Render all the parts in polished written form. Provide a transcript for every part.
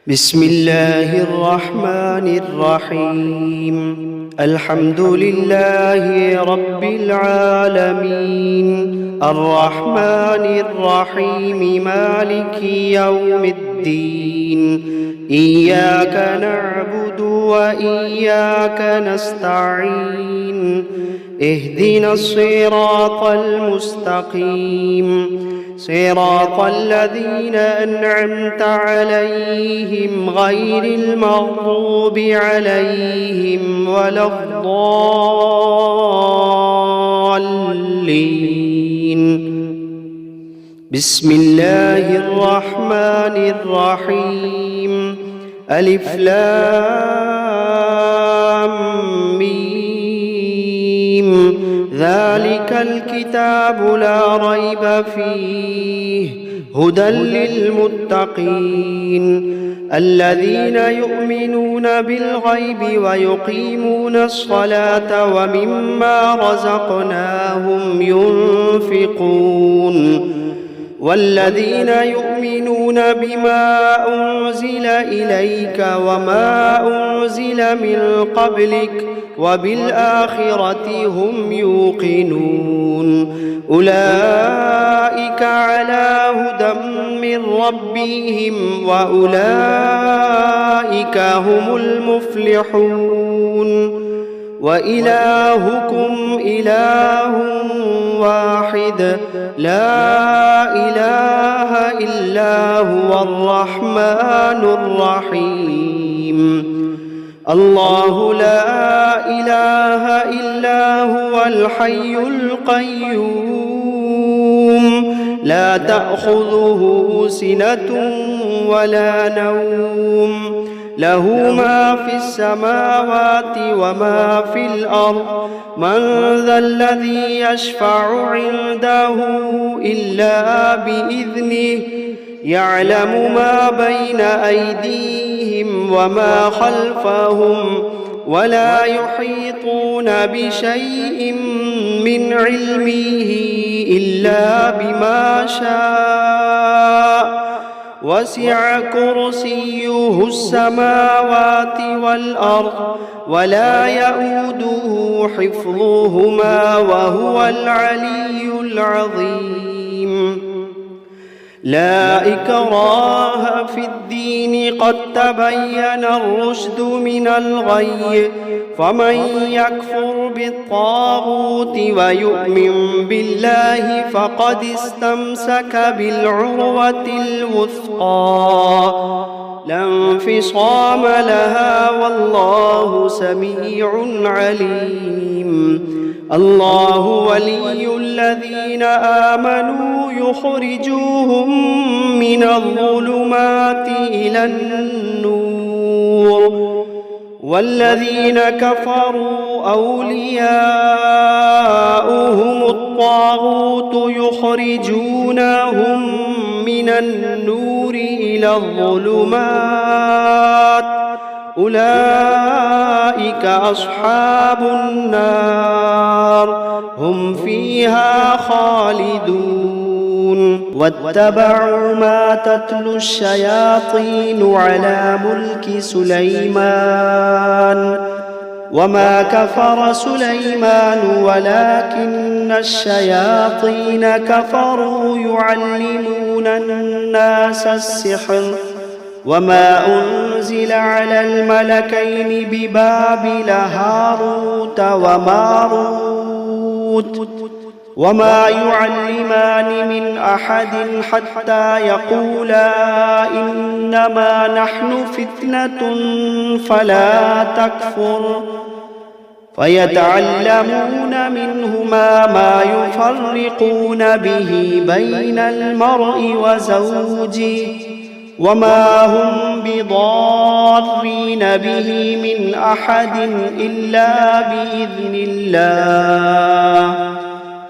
بسم الله الرحمن الرحيم. الحمد لله رب العالمين، الرحمن الرحيم، مالك يوم الدين. إياك نعبد وإياك نستعين، اهدنا الصراط المستقيم، صراط الذين أنعمت عليهم غير المغضوب عليهم ولا الضالين. بسم الله الرحمن الرحيم. ألف لام ميم. ذلك الكتاب لا ريب فيه، هدى للمتقين الذين يؤمنون بالغيب ويقيمون الصلاة ومما رزقناهم ينفقون، والذين يؤمنون بما أنزل إليك وما أنزل من قبلك وبالآخرة هم يوقنون. أولئك على هدى من ربهم وأولئك هم المفلحون. وإلهكم إله واحد، لا إله إلا هو الرحمن الرحيم. الله لا إله إلا هو الحي القيوم، لا تأخذه سنة ولا نوم، له ما في السماوات وما في الأرض. من ذا الذي يشفع عنده إلا بإذنه، يعلم ما بين أيديهم وما خلفهم، ولا يحيطون بشيء من علمه إلا بما شاء. وسع كرسيه السماوات والأرض ولا يئوده حفظهما وهو العلي العظيم. لا إكراه في الدين، قد تبين الرشد من الغي، فمن يكفر بالطاغوت ويؤمن بالله فقد استمسك بالعروة الوثقى، لا انفصام لها، والله سميع عليم. الله ولي الذين آمنوا يخرجوهم من الظلمات إلى النور، والذين كفروا أولياؤهم الطاغوت يخرجونهم من النور إلى الظلمات. أولئك أصحاب النار، هم فيها خالدون. واتبعوا ما تتلو الشياطين على ملك سليمان، وما كفر سليمان ولكن الشياطين كفروا يعلمون الناس السحر. وما أنزل على الملكين ببابل هاروت وماروت، وما يعلمان من أحد حتى يقولا إنما نحن فتنة فلا تكفر، فيتعلمون منهما ما يفرقون به بين المرء وزوجه، وما هم بضارين به من أحد إلا بإذن الله،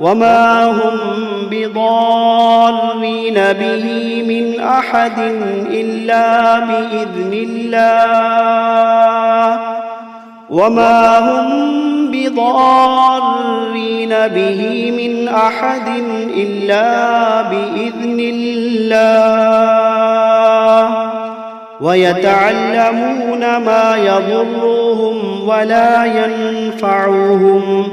وما هم بضارين به من أحد إلا بإذن الله، وما هم بضارين به من أحد إلا بإذن الله. ويتعلمون ما يضرهم ولا ينفعهم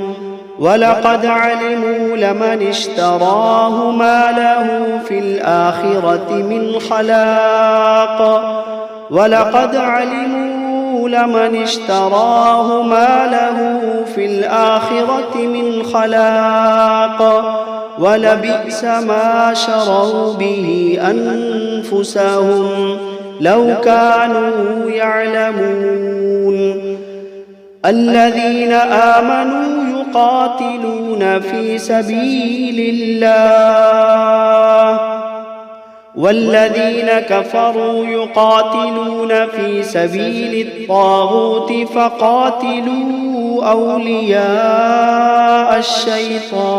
ولقد علموا لمن اشتراه ما له في الآخرة من خلاق ولقد علموا لمن اشتراه ما له في الآخرة من خلاق ولبئس ما شروا به أنفسهم لو كانوا يعلمون الذين آمنوا يقاتلون في سبيل الله والذين كفروا يقاتلون في سبيل الطاغوت فقاتلوا أولياء الشيطان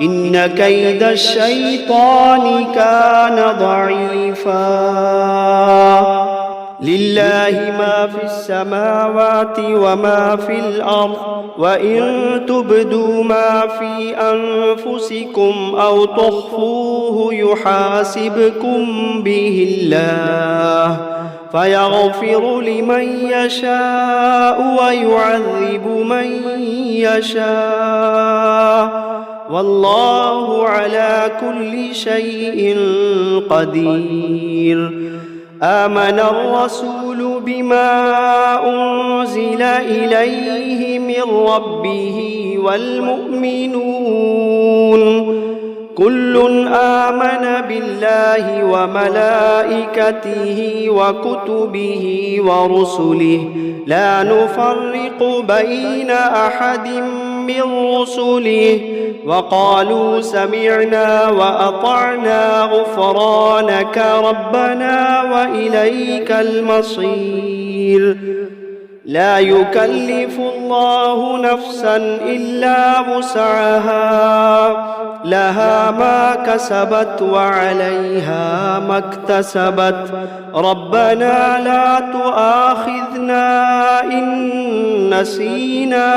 إن كيد الشيطان كان ضعيفا لله ما في السماوات وما في الأرض وإن تبدوا ما في أنفسكم أو تخفوه يحاسبكم به الله فيغفر لمن يشاء ويعذب من يشاء والله على كل شيء قدير آمن الرسول بما أنزل إليه من ربه والمؤمنون كل آمن بالله وملائكته وكتبه ورسله لا نفرق بين أحد من رسله وقالوا سمعنا وأطعنا غفرانك ربنا وإليك المصير لا يكلف الله نفسا إلا وسعها لها ما كسبت وعليها ما اكتسبت ربنا لا تؤاخذنا إن نسينا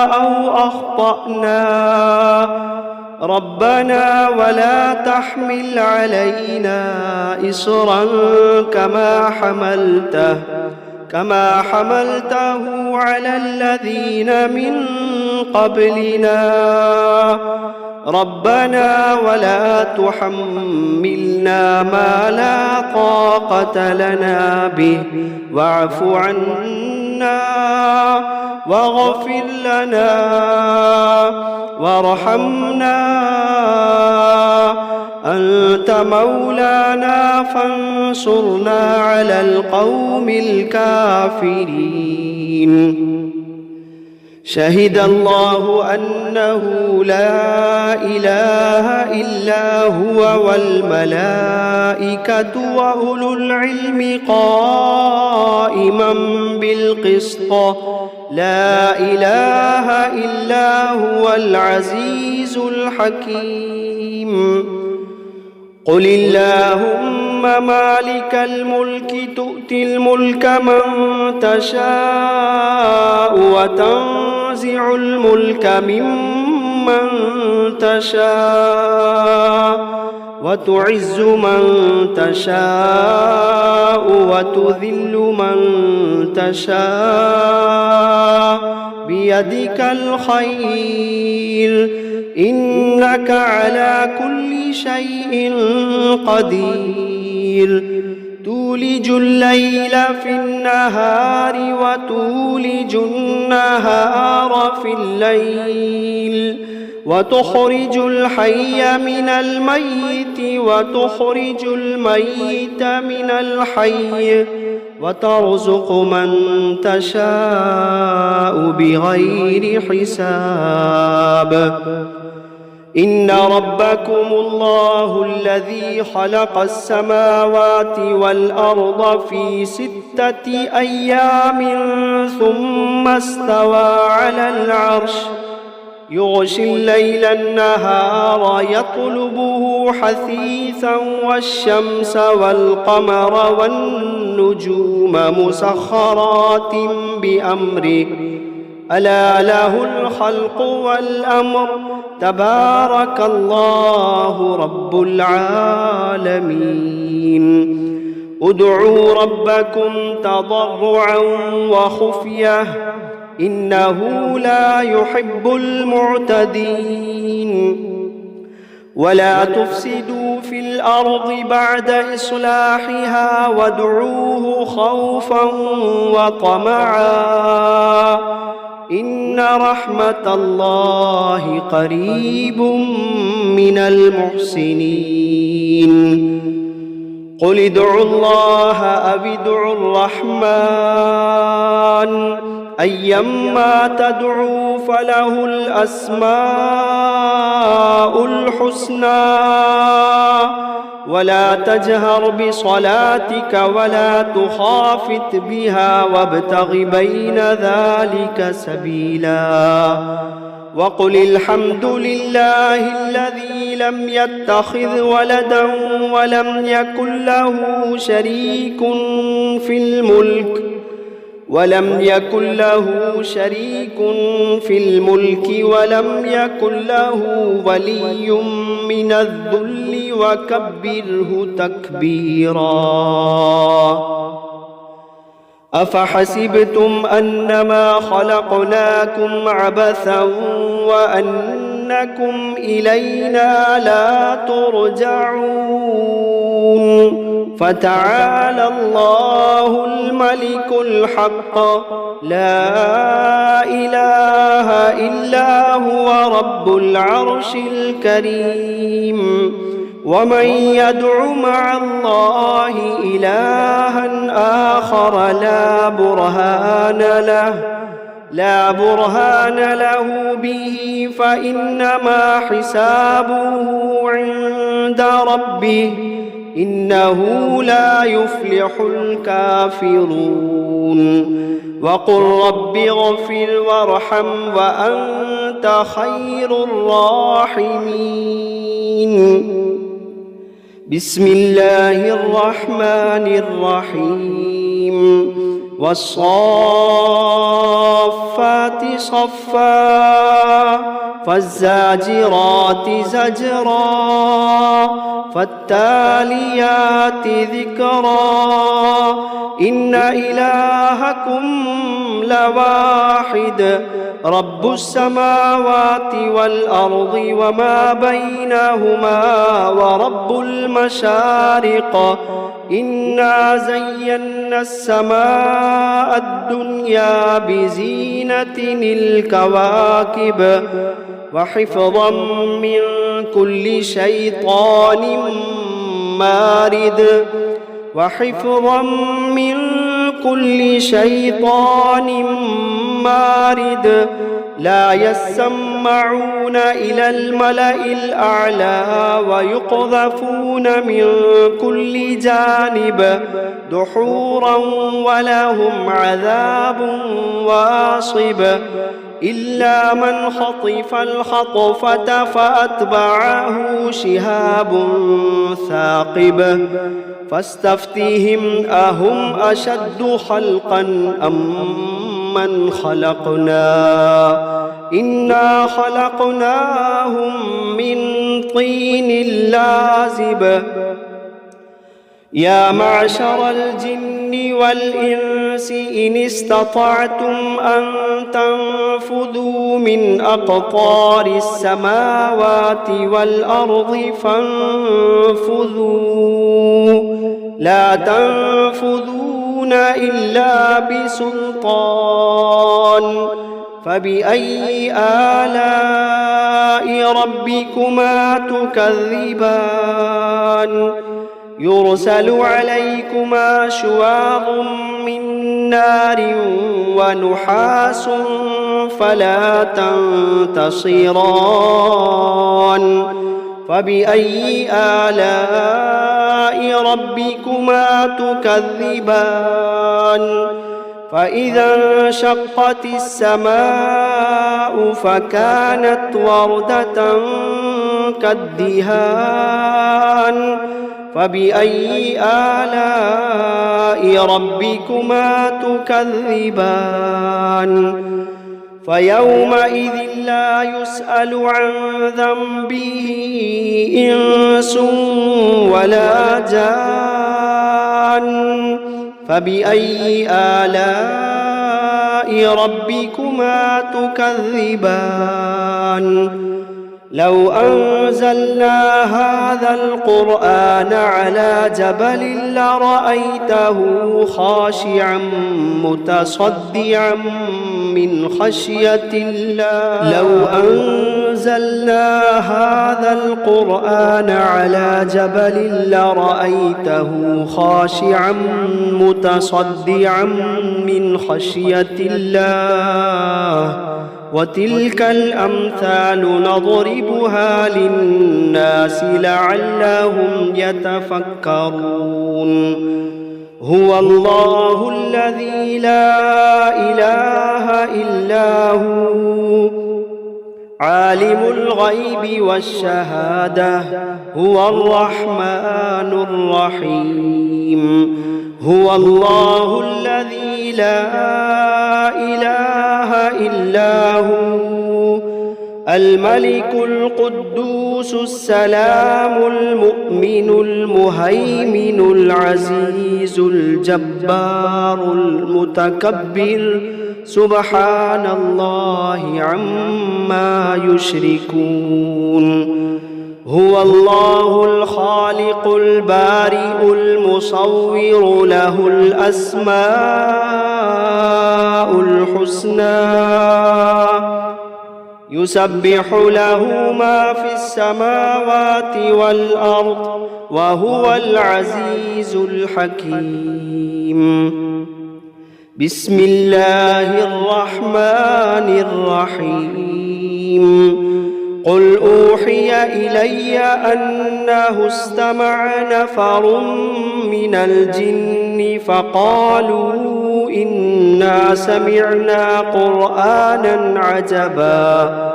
أو أخطأنا ربنا ولا تحمل علينا إصرا كما حملته على الذين من قبلنا ربنا ولا تحملنا ما لا طاقة لنا به واعف عنا واغفر لنا وارحمنا أنت مولانا فانصرنا على القوم الكافرين شهد الله أنه لا إله إلا هو والملائكة وأولو العلم قائما بالقسط لا إله إلا هو العزيز الحكيم قل اللهم مالك الملك تؤتي الملك من تشاء وتنزع الملك ممن تشاء وتعز من تشاء وتذل من تشاء بيدك الخير إنك على كل شيء قدير تولج الليل في النهار وتولج النهار في الليل وتخرج الحي من الميت وتخرج الميت من الحي وترزق من تشاء بغير حساب إن ربكم الله الذي خلق السماوات والأرض في 6 أيام ثم استوى على العرش يغشي الليل النهار يطلبه حثيثا والشمس والقمر والنجوم مسخرات بأمره ألا له الخلق والأمر تبارك الله رب العالمين ادعوا ربكم تضرعا وخفية إنه لا يحب المعتدين ولا تفسدوا في الأرض بعد إصلاحها وادعوه خوفا وطمعا إن رحمة الله قريب من المحسنين قل ادعوا الله أو ادعوا الرحمن أيما تدعوا فله الأسماء الحسنى ولا تجهر بصلاتك ولا تخافت بها وابتغ بين ذلك سبيلا وقل الحمد لله الذي لم يتخذ ولدا ولم يكن له شريك في الملك ولم يكن ولم يكن له ولي من الذل وكبره تكبيرا أفحسبتم أنما خلقناكم عبثا وأنكم إلينا لا ترجعون فتعالى الله الملك الحق لا إله إلا هو رب العرش الكريم ومن يدع مع الله إلها آخر لا برهان له به فإنما حسابه عند ربه إنه لا يفلح الكافرون وقل رب اغفر وارحم وأنت خير الراحمين بسم الله الرحمن الرحيم والصافات صفا فالزاجرات زجرا فالتاليات ذكرا إن إلهكم لواحد رب السماوات والأرض وما بينهما ورب المشارق إنا زينا السماء الدنيا بزينة الكواكب وحفظا من كل شيطان مارد لا يسمعون إلى الملأ الأعلى ويقذفون من كل جانب دحورا ولهم عذاب واصب إلا من خطف الخطفة فأتبعه شهاب ثاقب فاستفتهم أهم أشد خلقا أم من خلقنا إنا خلقناهم من طين لازب يا معشر الجن والإنس إن استطعتم أن تنفذوا من أقطار السماوات والأرض فانفذوا لا تنفذون إلا بسلطان فبأي آلاء ربكما تكذبان يرسل عليكما شواظ من نار ونحاس فلا تنتصران فبأي آلاء ربكما تكذبان فإذا انشقت السماء فكانت وردة كالدهان فبأي آلاء ربكما تكذبان فيومئذ لا يسأل عن ذنبه إنس ولا جان فبأي آلاء ربكما تكذبان لو أنزلنا هذا القرآن على جبل لرأيته خاشعا متصدعا من خشية الله لو أنزلنا هذا القرآن على جبل لرأيته خاشعا متصدعا من خشية الله وتلك الأمثال نضربها للناس لعلهم يتفكرون هو الله الذي لا إله إلا هو عالم الغيب والشهادة هو الرحمن الرحيم هو الله الذي لا إله إلا هو الملك القدوس السلام المؤمن المهيمن العزيز الجبار المتكبر سبحان الله عما يشركون هو الله الخالق البارئ المصور له الأسماء الحسنى يسبح له ما في السماوات والأرض وهو العزيز الحكيم بسم الله الرحمن الرحيم قل أوحي إلي أنه استمع نفر من الجن فقالوا إنا سمعنا قرآنا عجبا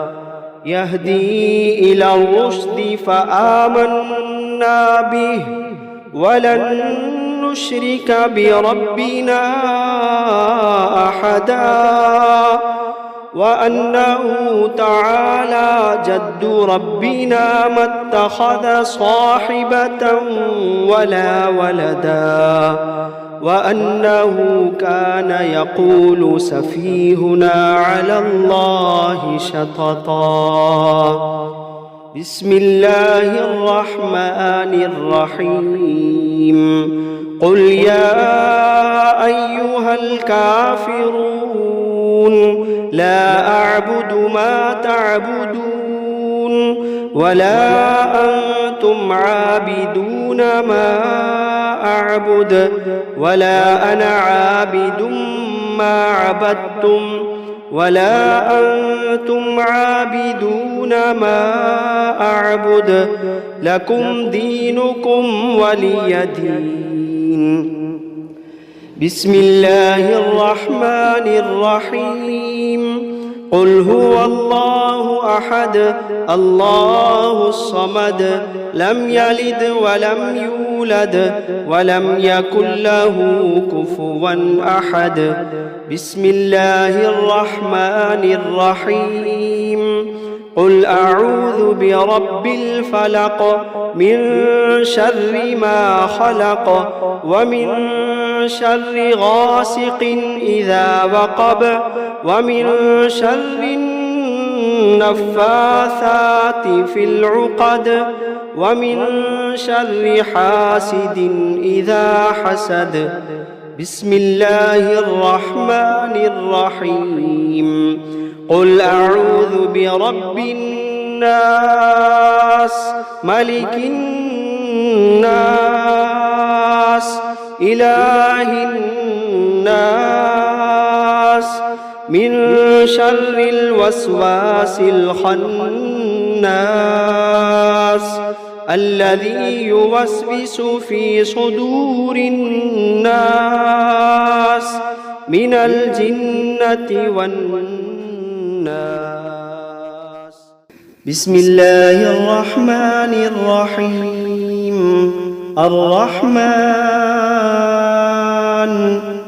يهدي إلى الرشد فآمنا به ولن نشرك بربنا أحدا وأنه تعالى جد ربنا ما اتخذ صاحبة ولا ولدا وأنه كان يقول سفيهنا على الله شططا بسم الله الرحمن الرحيم قل يا أيها الكافرون لا أعبد ما تعبدون ولا أنتم عابدون ما أعبد ولا أنا عابد ما عبدتم ولا أنتم عابدون ما أعبد لكم دينكم ولي دين بسم الله الرحمن الرحيم قل هو الله أحد الله الصمد لم يلد ولم يولد ولم يكن له كفوا أحد بسم الله الرحمن الرحيم قل أعوذ برب الفلق من شر ما خلق ومن شر غاسق إذا وقب ومن شر النفاثات في العقد ومن شر حاسد إذا حسد بسم الله الرحمن الرحيم قل أعوذ برب الناس ملك الناس إله الناس من شر الوسواس الخناس الذي يوسوس في صدور الناس من الجنة والناس. بسم الله الرحمن الرحيم. الرحمن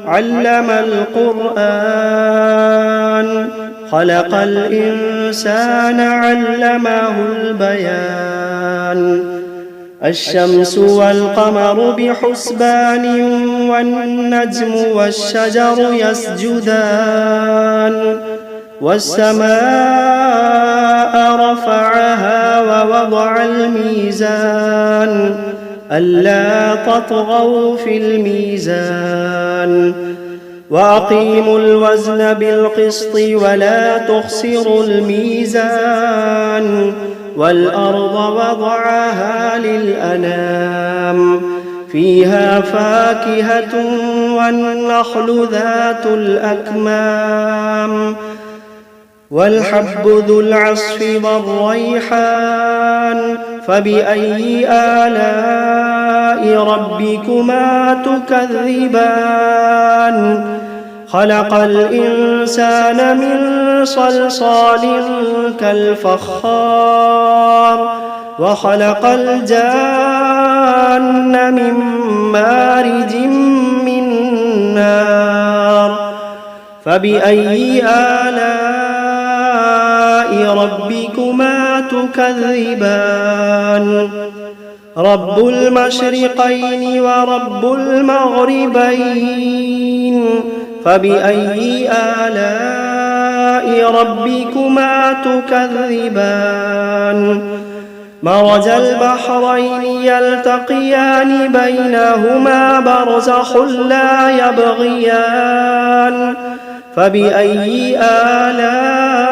علم القرآن خلق الإنسان علمه البيان. الشمس والقمر بحسبان والنجم والشجر يسجدان. والسماء رفعها ووضع الميزان ألا تطغوا في الميزان وأقيموا الوزن بالقسط ولا تخسروا الميزان. والأرض وضعها للأنام فيها فاكهة والنخل ذات الأكمام والحب ذو العصف والريحان. فبأي آلاء ربكما تكذبان؟ خلق الإنسان من صلصال كالفخار وخلق الجان من مارج من نار. فبأي آلاء ربكما تكذبان؟ رب المشرقين ورب المغربين. فبأي آلاء ربكما تكذبان؟ مرج البحرين يلتقيان بينهما برزخ لا يبغيان. فبأي آلاء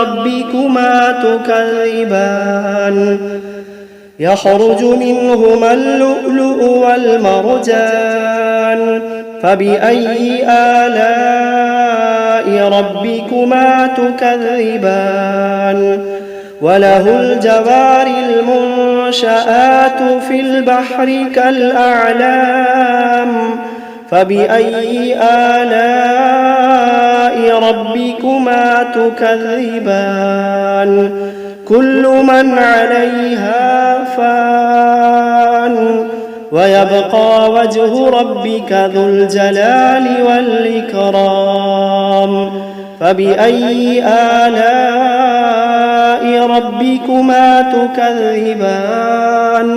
ربكما تكذبان؟ يخرج منهما اللؤلؤ والمرجان. فبأي آلاء ربكما تكذبان؟ وله الجوار المنشآت في البحر كالأعلام. فبأي آلاء ربكما تكذبان؟ كل من عليها فان ويبقى وجه ربك ذو الجلال والإكرام. فبأي آلاء ربكما تكذبان؟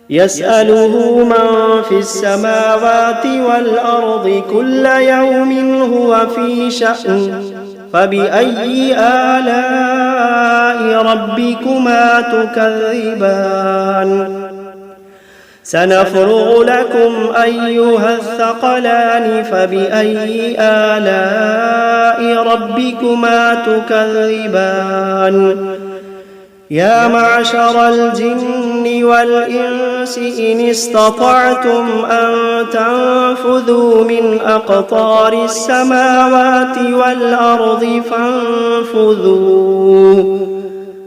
يسأله من في السماوات والأرض كل يوم هو في شأن. فبأي آلاء ربكما تكذبان؟ سنفرغ لكم أيها الثقلان. فبأي آلاء ربكما تكذبان؟ يا معشر الجن والإنس إن استطعتم أن تنفذوا من أقطار السماوات والأرض فانفذوا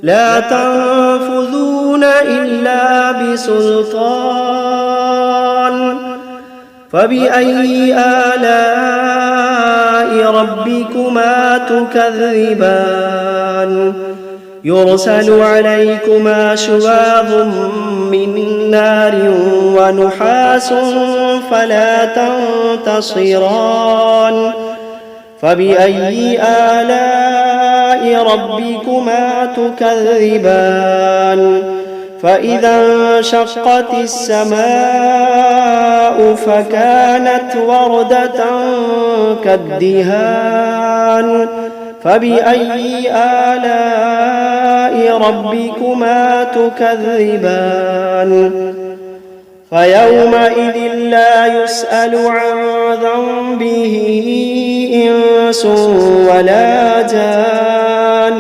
لا تنفذون إلا بسلطان. فبأي آلاء ربكما تكذبان؟ يرسل عليكما شواظ من نار ونحاس فلا تنتصران. فبأي آلاء ربكما تكذبان؟ فإذا انشقت السماء فكانت وردة كالدهان. فبأي آلاء ربكما تكذبان؟ فيومئذ لا يسأل عن ذنبه إنس ولا جان.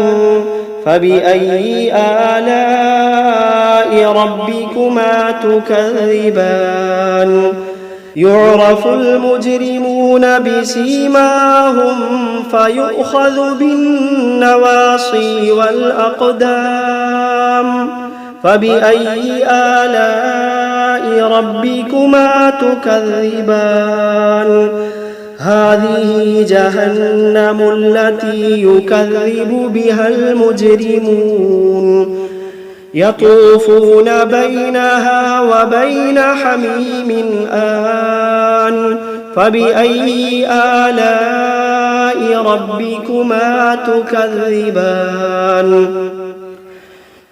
فبأي آلاء ربكما تكذبان؟ يعرف المجرمون بسيماهم فيؤخذ بالنواصي والأقدام فبأي آلاء ربكما تكذبان هذه جهنم التي يكذب بها المجرمون يطوفون بينها وبين حميم آن فبأي آلاء ربكما تكذبان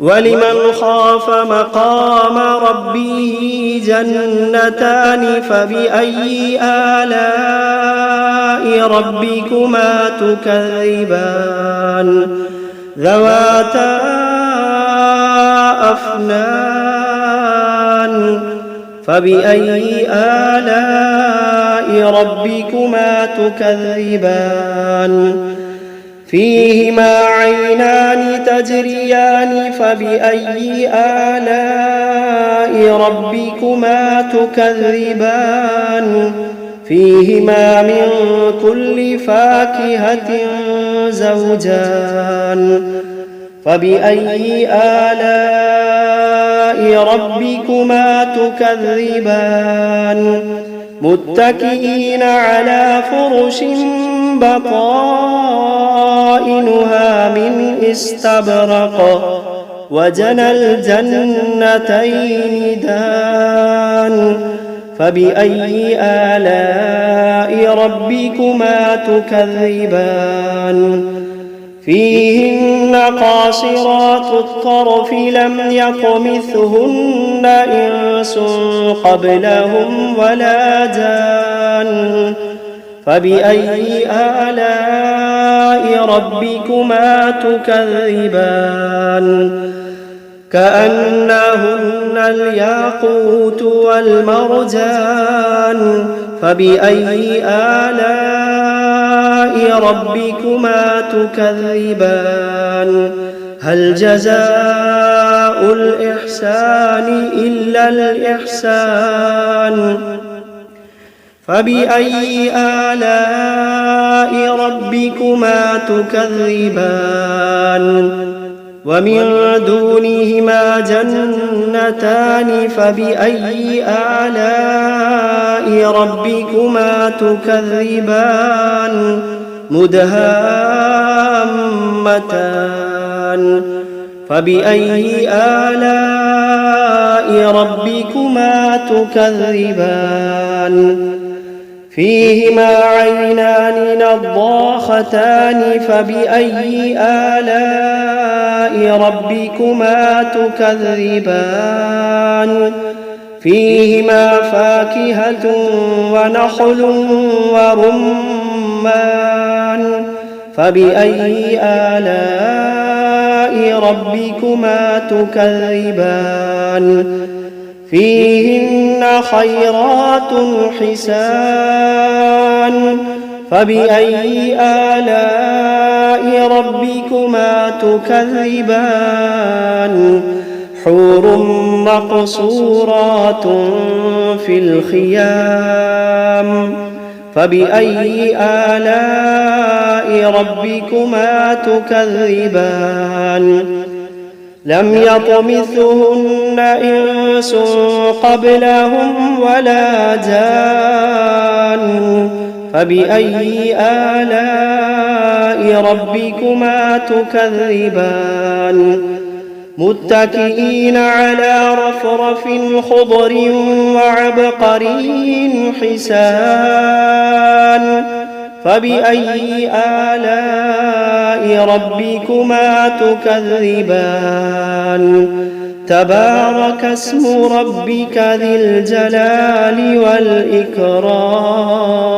ولمن خاف مقام ربه جنتان فبأي آلاء ربكما تكذبان ذواتا أفنان فبأي آلاء ربكما تكذبان فيهما عينان تجريان فبأي آلاء ربكما تكذبان فيهما من كل فاكهة زوجان فبأي آلاء ربكما تكذبان متكئين على فرش بطائنها من استبرق وجنى الجنتين دان فبأي آلاء ربكما تكذبان فيهن قاصرات الطرف لم يطمثهن إنس قبلهم ولا جان فبأي آلاء ربكما تكذبان كأنهن الياقوت والمرجان فبأي آلاء ربكما تكذبان هل جزاء الإحسان إلا الإحسان فبأي آلاء ربكما تكذبان ومن دونهما جنتان فبأي آلاء ربكما تكذبان مدهامتان فبأي آلاء ربكما تكذبان فيهما عينان نضاختان فبأي آلاء ربكما تكذبان فيهما فاكهة ونخل ورمان فبأي آلاء ربكما تكذبان فيهن خيرات حسان فبأي آلاء ربكما تكذبان حور مقصورات في الخيام فبأي آلاء ربكما تكذبان لم يطمثهن إنس قبلهم ولا جان فبأي آلاء ربكما تكذبان متكئين على رفرف خضر وعبقري حسان فبأي آلاء ربكما تكذبان تبارك اسم ربك ذي الجلال والإكرام